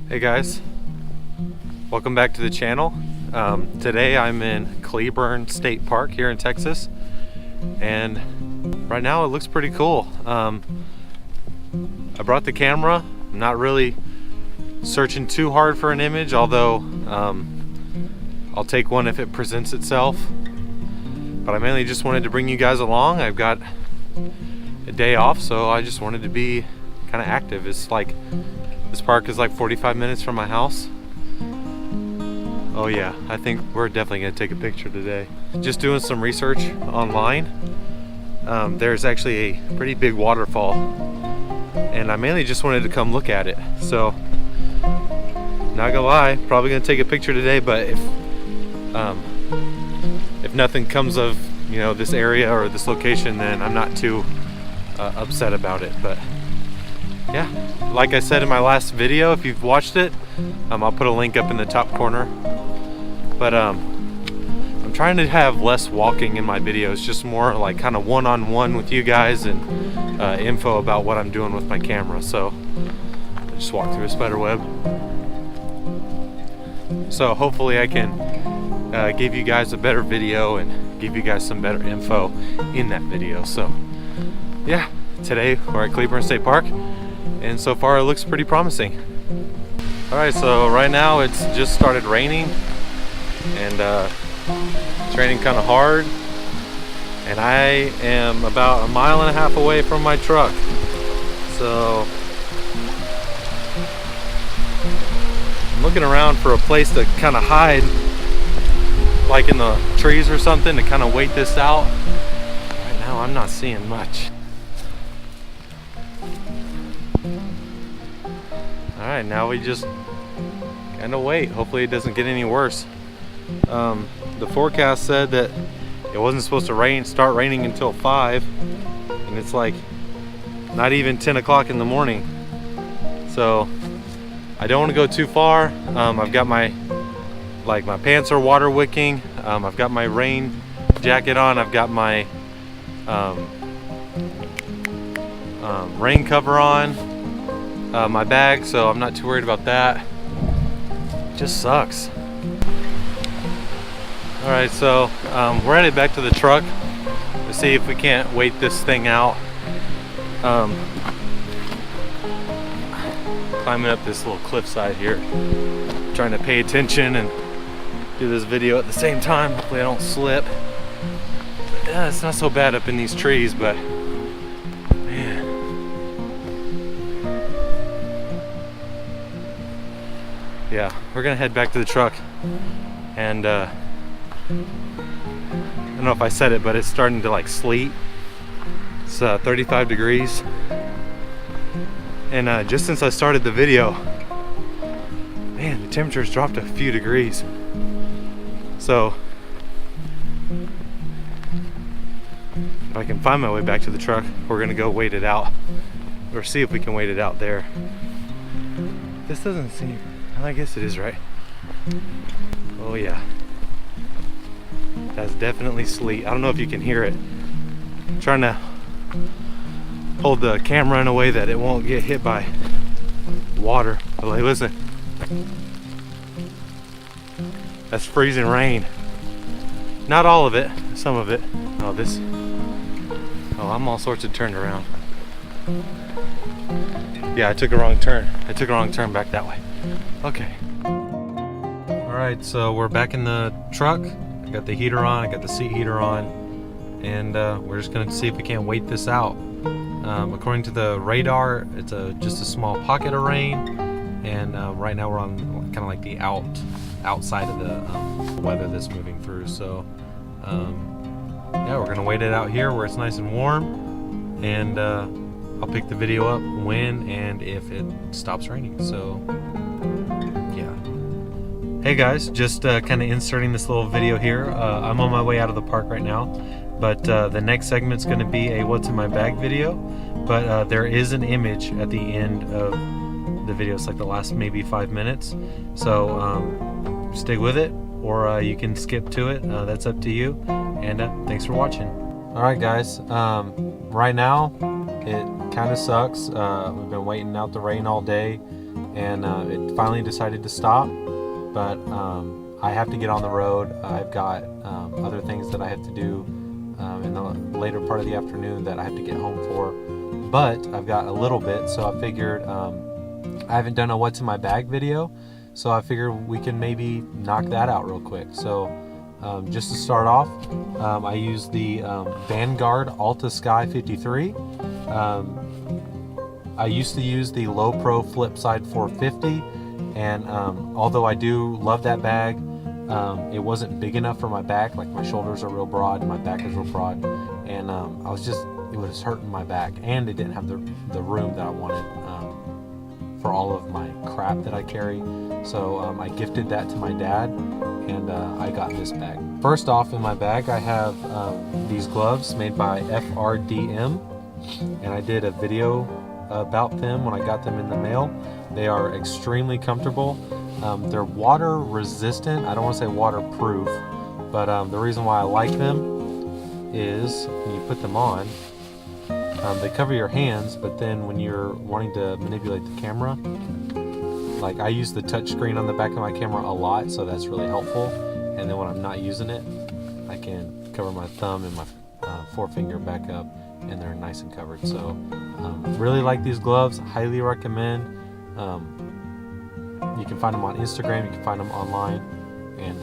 Hey guys, welcome back to the channel. Today I'm in Cleburne State Park here in Texas, and right now it looks pretty cool. I brought the camera. I'm not really searching too hard for an image, although I'll take one if it presents itself. But I mainly just wanted to bring you guys along. I've got a day off, so I just wanted to be kind of active. It's like this park is like 45 minutes from my house. Oh yeah, I think we're definitely gonna take a picture today. Just doing some research online. There's actually a pretty big waterfall, and I mainly just wanted to come look at it. So, not gonna lie, probably gonna take a picture today. But if nothing comes of this area or this location, then I'm not too upset about it. But yeah, like I said in my last video, if you've watched it, I'll put a link up in the top corner. But I'm trying to have less walking in my videos, just more like kind of one-on-one with you guys and info about what I'm doing with my camera. So I just walk through a spider web. So hopefully I can give you guys a better video and give you guys some better info in that video. So yeah, today we're at Cleburne State Park, and so far it looks pretty promising. Alright, so right now it's just started raining, and it's raining kind of hard, and I am about 1.5 miles away from my truck. So I'm looking around for a place to kind of hide, like in the trees or something, to kind of wait this out. Right now I'm not seeing much. Alright, now we just kind of wait. Hopefully it doesn't get any worse. The forecast said that it wasn't supposed to start raining until 5, and it's like not even 10 o'clock in the morning. So I don't want to go too far. I've got my pants are water wicking. I've got my rain jacket on. I've got my rain cover on. My bag, so I'm not too worried about that. It just sucks. Alright, so we're headed back to the truck to see if we can't wait this thing out. Climbing up this little cliffside here, trying to pay attention and do this video at the same time. Hopefully I don't slip. Yeah, it's not so bad up in these trees, but man. Yeah, we're gonna head back to the truck, and I don't know if I said it, but it's starting to like sleet. It's 35 degrees, and just since I started the video, man, the temperature's dropped a few degrees. So if I can find my way back to the truck, we're gonna go wait it out, or see if we can wait it out there. This doesn't seem, I guess it is, right? Oh yeah, that's definitely sleet. I don't know if you can hear it. I'm trying to hold the camera in a way that it won't get hit by water. But like, listen, that's freezing rain. Not all of it, some of it. Oh, I'm all sorts of turned around. Yeah, I took a wrong turn. I took a wrong turn back that way. Okay. Alright, so we're back in the truck. I got the heater on, I got the seat heater on, and we're just gonna see if we can't wait this out. According to the radar, it's just a small pocket of rain, and right now we're on kind of like the outside of the weather that's moving through. So yeah, we're gonna wait it out here where it's nice and warm, and I'll pick the video up when and if it stops raining. So yeah. Hey guys, just kind of inserting this little video here. I'm on my way out of the park right now, but the next segment's going to be a what's in my bag video, but there is an image at the end of the video. It's like the last maybe 5 minutes, so stick with it, or you can skip to it. That's up to you, and thanks for watching. Alright guys, right now it kind of sucks. We've been waiting out the rain all day, and it finally decided to stop. But I have to get on the road. I've got other things that I have to do in the later part of the afternoon that I have to get home for. But I've got a little bit, so I figured I haven't done a what's in my bag video, so I figured we can maybe knock that out real quick. So just to start off, I use the Vanguard Alta Sky 53. I used to use the Low Pro Flip Side 450, and although I do love that bag, it wasn't big enough for my back. Like, my shoulders are real broad and my back is real broad, and it was hurting my back, and it didn't have the room that I wanted for all of my crap that I carry. So I gifted that to my dad, and I got this bag. First off, in my bag I have these gloves made by FRDM, and I did a video about them when I got them in the mail. They are extremely comfortable. They're water resistant. I don't want to say waterproof, but the reason why I like them is when you put them on, they cover your hands, but then when you're wanting to manipulate the camera, like, I use the touch screen on the back of my camera a lot, so that's really helpful. And then when I'm not using it, I can cover my thumb and my forefinger back up, and they're nice and covered. So really like these gloves, highly recommend. You can find them on Instagram, you can find them online, and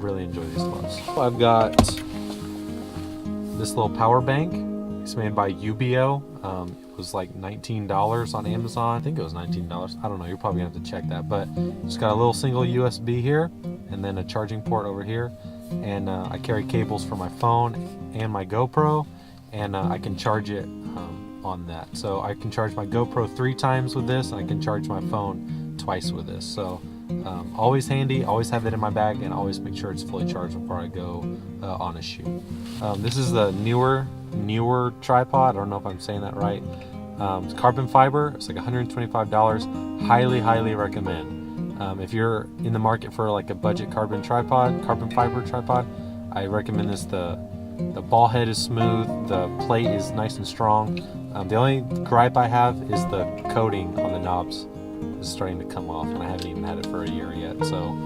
really enjoy these gloves. I've got this little power bank. It's made by UBO. It was like $19 on Amazon. I think it was $19. I don't know, you're probably gonna have to check that, but it's got a little single USB here, and then a charging port over here, and I carry cables for my phone and my GoPro, and I can charge it on that. So I can charge my GoPro 3 times with this, and I can charge my phone twice with this. So always handy, always have it in my bag, and always make sure it's fully charged before I go on a shoot. This is the Neewer tripod. I don't know if I'm saying that right. It's carbon fiber. It's like $125. Highly recommend. If you're in the market for like a budget carbon fiber tripod, I recommend this. The ball head is smooth, the plate is nice and strong. The only gripe I have is the coating on the knobs is starting to come off, and I haven't even had it for a year yet. So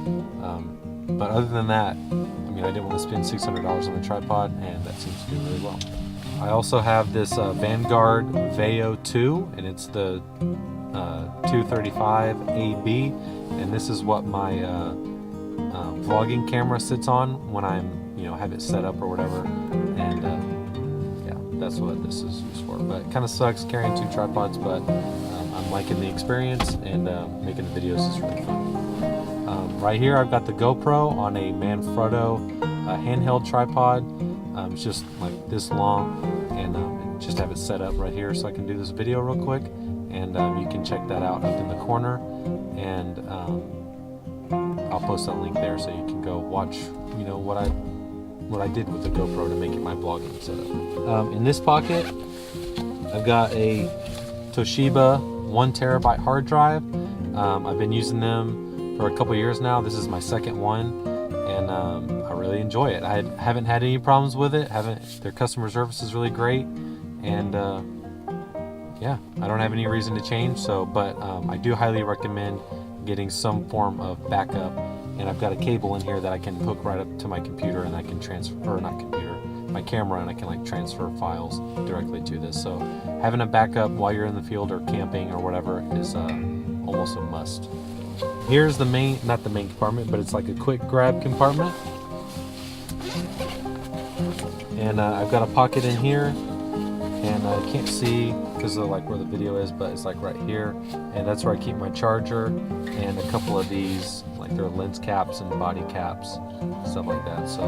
but other than that, I mean, I didn't want to spend $600 on a tripod, and that seems to do really well. I also have this Vanguard Veo 2, and it's the 235 AB, and this is what my vlogging camera sits on when I'm, have it set up or whatever, and yeah, that's what this is used for. But it kind of sucks carrying 2 tripods, but I'm liking the experience, and making the videos is really fun. Right here I've got the GoPro on a Manfrotto handheld tripod. It's just like this long, and just have it set up right here so I can do this video real quick, and you can check that out up in the corner, and I'll post that link there so you can go watch what I did with the GoPro to make it my vlogging setup. In this pocket I've got a Toshiba 1 terabyte hard drive. I've been using them for a couple years now. This is my second one, and I really enjoy it. I haven't had any problems with it. Their customer service is really great, and yeah, I don't have any reason to change. So, but I do highly recommend getting some form of backup. And I've got a cable in here that I can hook right up to my computer, and I can my camera, and I can like transfer files directly to this. So having a backup while you're in the field or camping or whatever is almost a must. Here's the not the main compartment, but it's like a quick grab compartment. And I've got a pocket in here, and I can't see because of like where the video is, but it's like right here, and that's where I keep my charger and a couple of these, like their lens caps and body caps, stuff like that. So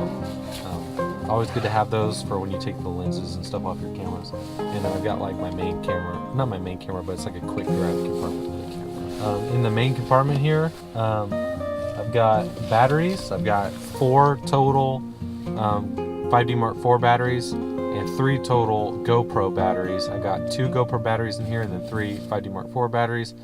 always good to have those for when you take the lenses and stuff off your cameras. And then I've got like my main camera, not my main camera, but it's like a quick grab compartment to the camera. In the main compartment here, I've got batteries. I've got 4 total 5D Mark IV batteries and 3 total GoPro batteries. I got 2 GoPro batteries in here, and then 3 5D Mark IV batteries.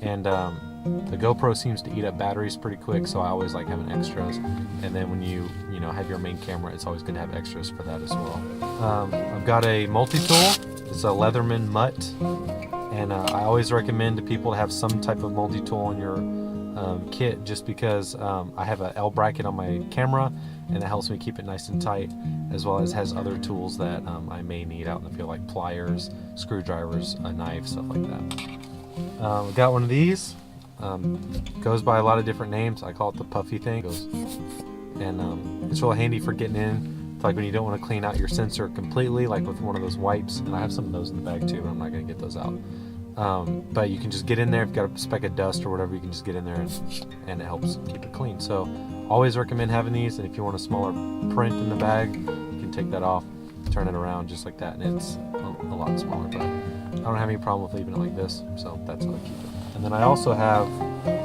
And the GoPro seems to eat up batteries pretty quick, so I always like having extras. And then when you have your main camera, it's always good to have extras for that as well. I've got a multi-tool. It's a Leatherman Mutt, And I always recommend to people to have some type of multi-tool in your kit, just because I have a L bracket on my camera, and that helps me keep it nice and tight, as well as has other tools that I may need out in the field, like pliers, screwdrivers, a knife, stuff like that. Got one of these. Goes by a lot of different names. I call it the puffy thing. And it's really handy for getting in, like when you don't want to clean out your sensor completely, like with one of those wipes. And I have some of those in the bag too, but I'm not going to get those out. But you can just get in there. If you've got a speck of dust or whatever, you can just get in there and it helps keep it clean. So always recommend having these. And if you want a smaller print in the bag, you can take that off, turn it around just like that, and it's a lot smaller. But I don't have any problem with leaving it like this, so that's how I keep it. And then I also have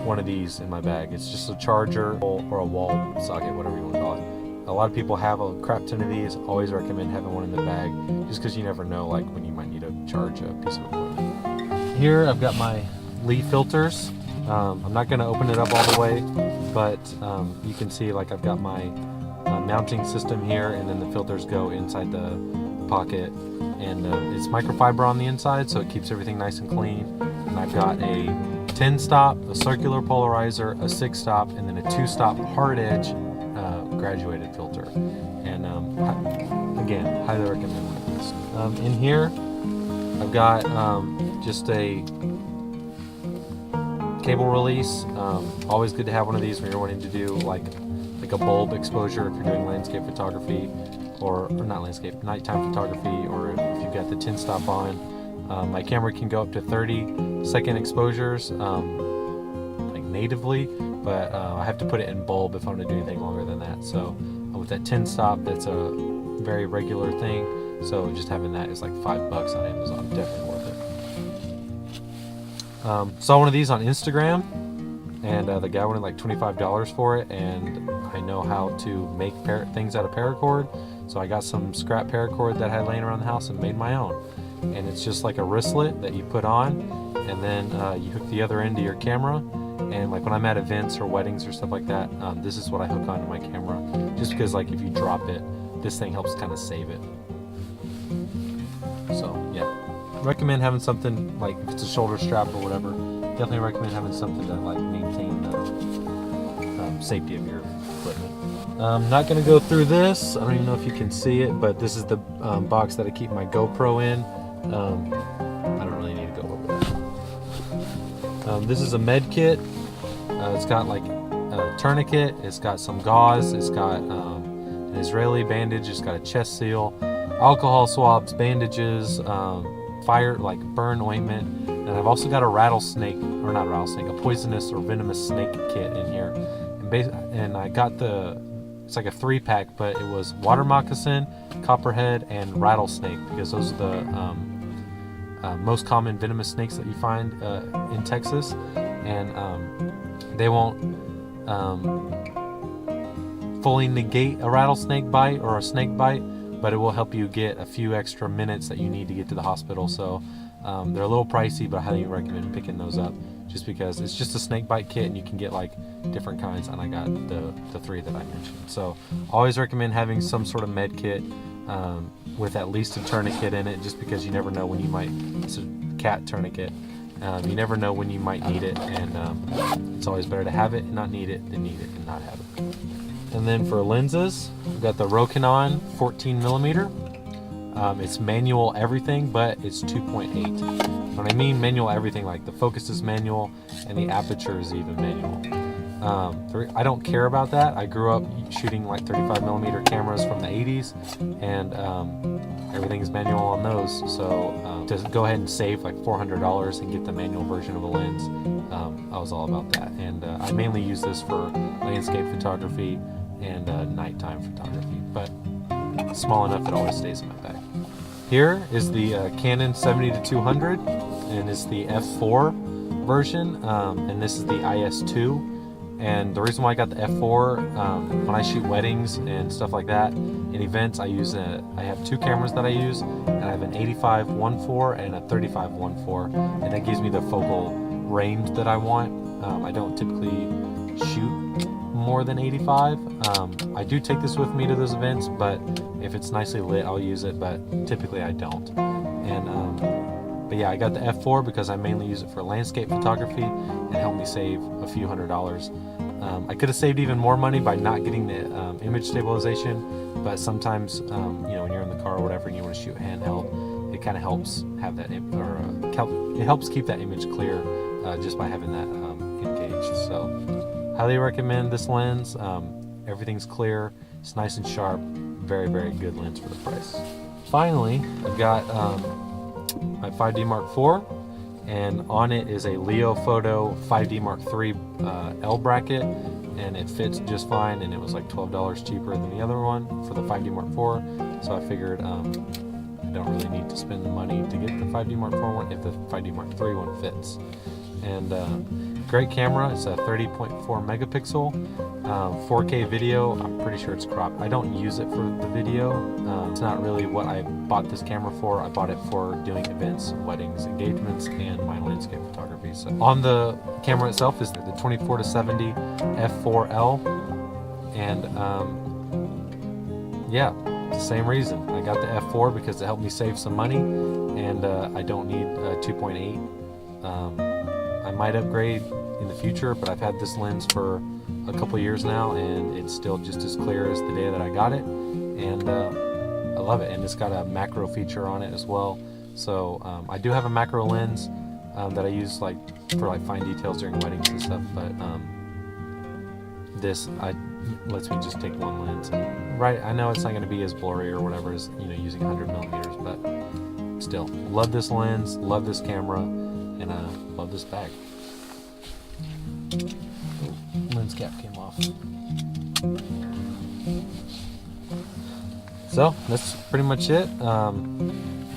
one of these in my bag. It's just a charger or a wall socket, whatever you want to call it. A lot of people have a crap ton of these. Always recommend having one in the bag, just because you never know, like when you might need to charge a piece of equipment. Here I've got my Lee filters. I'm not going to open it up all the way, but you can see, like, I've got my mounting system here, and then the filters go inside the pocket, and it's microfiber on the inside, so it keeps everything nice and clean. And I've got a 10-stop, a circular polarizer, a 6-stop, and then a 2-stop hard edge graduated filter. And again, highly recommend one of these. In here I've got just a cable release. Always good to have one of these when you're wanting to do like a bulb exposure if you're doing landscape photography, or not landscape, nighttime photography, or if you've got the 10-stop on. My camera can go up to 30-second exposures like natively, but I have to put it in bulb if I'm going to do anything longer than that. So with that 10-stop, that's a very regular thing. So just having that is like $5 on Amazon, definitely worth it. Saw one of these on Instagram, and the guy wanted like $25 for it, and I know how to make things out of paracord, so I got some scrap paracord that I had laying around the house and made my own. And it's just like a wristlet that you put on, and then you hook the other end to your camera. And like when I'm at events or weddings or stuff like that, this is what I hook onto my camera, just because like if you drop it, this thing helps kind of save it. So yeah, recommend having something, like if it's a shoulder strap or whatever, definitely recommend having something to like maintain the safety of your equipment. I'm not going to go through this. I don't even know if you can see it, but this is the box that I keep my GoPro in. I don't really need to go over that. This is a med kit. It's got like a tourniquet, it's got some gauze, it's got an Israeli bandage, it's got a chest seal, alcohol swabs, bandages, like burn ointment, and I've also got a rattlesnake, or not rattlesnake, a poisonous or venomous snake kit in here. And I got it's like a 3-pack, but it was water moccasin, copperhead, and rattlesnake, because those are the most common venomous snakes that you find in Texas. And they won't fully negate a rattlesnake bite or a snake bite, but it will help you get a few extra minutes that you need to get to the hospital. So they're a little pricey, but I highly recommend picking those up, just because it's just a snake bite kit and you can get like different kinds, and I got the 3 that I mentioned. So always recommend having some sort of med kit with at least a tourniquet in it, just because you never know when you might, it's a cat tourniquet, you never know when you might need it, and it's always better to have it and not need it than need it and not have it. And then for lenses, we've got the Rokinon 14mm. It's manual everything, but it's 2.8. When I mean manual everything, like the focus is manual and the aperture is even manual. I don't care about that. I grew up shooting like 35mm cameras from the 80s, and everything's manual on those. So to go ahead and save like $400 and get the manual version of a lens, I was all about that. And I mainly use this for landscape photography and nighttime photography, but small enough it always stays in my bag. Here is the Canon 70-200, and it's the f4 version, and this is the IS2. And the reason why I got the f4, when I shoot weddings and stuff like that, in events, I have 2 cameras that I use, and I have an 85 1.4 and a 35 1.4, and that gives me the focal range that I want. I don't typically shoot more than 85. I do take this with me to those events, but if it's nicely lit, I'll use it, but typically I don't. And But yeah, I got the f4 because I mainly use it for landscape photography and helped me save a few $100s. I could have saved even more money by not getting the image stabilization, but sometimes, you know, when you're in the car or whatever and you want to shoot handheld, it kind of helps have that, it helps keep that image clear just by having that engaged. So, highly recommend this lens. Everything's clear, it's nice and sharp, very, very good lens for the price. Finally, I've got my 5D Mark IV, and on it is a Leo Photo 5D Mark III L bracket, and it fits just fine, and it was like $12 cheaper than the other one for the 5D Mark IV, so I figured I don't really need to spend the money to get the 5D Mark IV one if the 5D Mark III one fits. And great camera. It's a 30.4 megapixel 4K video. I'm pretty sure it's cropped. I don't use it for the video. It's not really what I bought this camera for. I bought it for doing events, weddings, engagements, and my landscape photography. So on the camera itself is the 24-70 f4L, and yeah, the same reason. I got the f4 because it helped me save some money, and I don't need a 2.8. I might upgrade in the future, but I've had this lens for a couple years now, and it's still just as clear as the day that I got it, and I love it. And it's got a macro feature on it as well. So I do have a macro lens that I use like for like fine details during weddings and stuff, but this lets me just take one lens. And, right, I know it's not going to be as blurry or whatever as, you know, using 100 millimeters, but still, love this lens, love this camera, and love this bag. Oh, lens cap came off. So that's pretty much it. I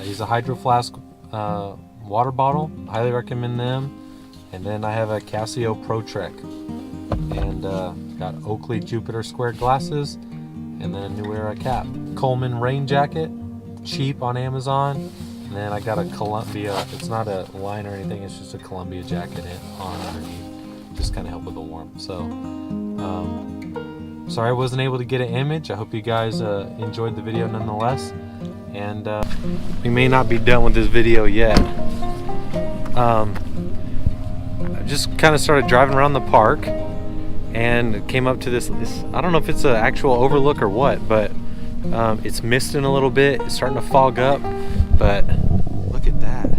use a Hydro Flask water bottle. Highly recommend them. And then I have a Casio Pro Trek, and got Oakley Jupiter square glasses, and then a Neewer cap. Coleman rain jacket, cheap on Amazon. And then I got a Columbia, it's not a line or anything, it's just a Columbia jacket on underneath, just kind of help with the warmth. So, sorry I wasn't able to get an image. I hope you guys enjoyed the video nonetheless. And we may not be done with this video yet. I just kind of started driving around the park and came up to this, I don't know if it's an actual overlook or what, but it's misting a little bit, it's starting to fog up. But look at that.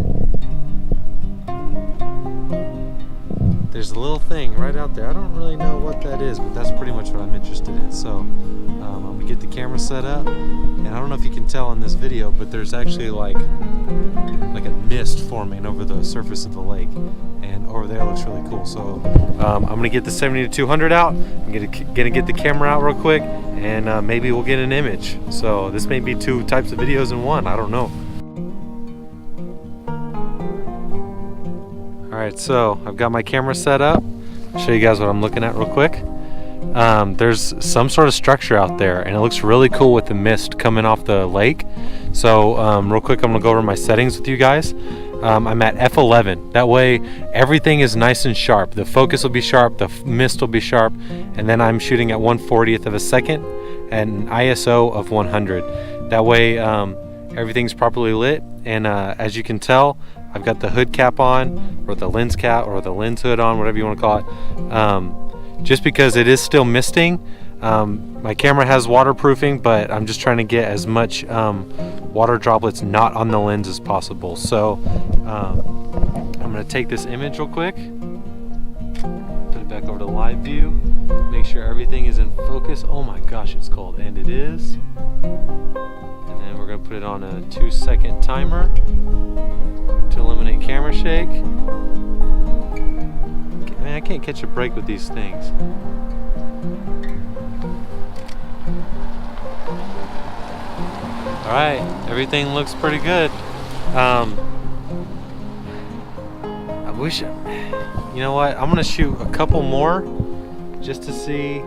There's a little thing right out there. I don't really know what that is, but that's pretty much what I'm interested in. So I'm gonna get the camera set up, and I don't know if you can tell in this video, but there's actually like a mist forming over the surface of the lake, and over there looks really cool. So I'm gonna get the 70-200 out. I'm gonna get the camera out real quick, and maybe we'll get an image. So this may be two types of videos in one. I don't know. Alright, so I've got my camera set up. I'll show you guys what I'm looking at real quick. There's some sort of structure out there, and it looks really cool with the mist coming off the lake. So real quick, I'm going to go over my settings with you guys. I'm at f11. That way everything is nice and sharp. The focus will be sharp, the mist will be sharp, and then I'm shooting at 1/40th of a second and an ISO of 100. That way everything's properly lit, and as you can tell, I've got the hood cap on, or the lens cap, or the lens hood on, whatever you want to call it. Just because it is still misting, my camera has waterproofing, but I'm just trying to get as much water droplets not on the lens as possible. So I'm going to take this image real quick, put it back over to live view, make sure everything is in focus. Oh my gosh, it's cold, and it is. And then we're going to put it on a 2-second timer to eliminate camera shake. Man, I can't catch a break with these things. Alright, everything looks pretty good. I wish, you know what, I'm gonna shoot a couple more just to see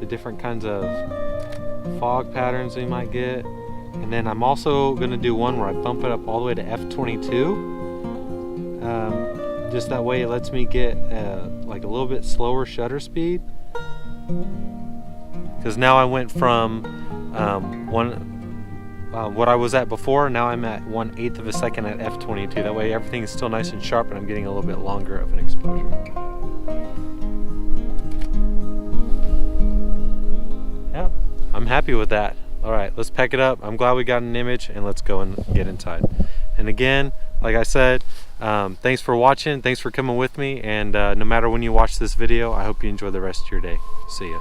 the different kinds of fog patterns we might get. And then I'm also going to do one where I bump it up all the way to f22. Just that way it lets me get like a little bit slower shutter speed. Because now I went from what I was at before. Now I'm at 1/8 of a second at f/22. That way everything is still nice and sharp, and I'm getting a little bit longer of an exposure. Yeah, I'm happy with that. All right, let's pack it up. I'm glad we got an image, and let's go and get inside. And again, like I said, thanks for watching. Thanks for coming with me. And no matter when you watch this video, I hope you enjoy the rest of your day. See ya.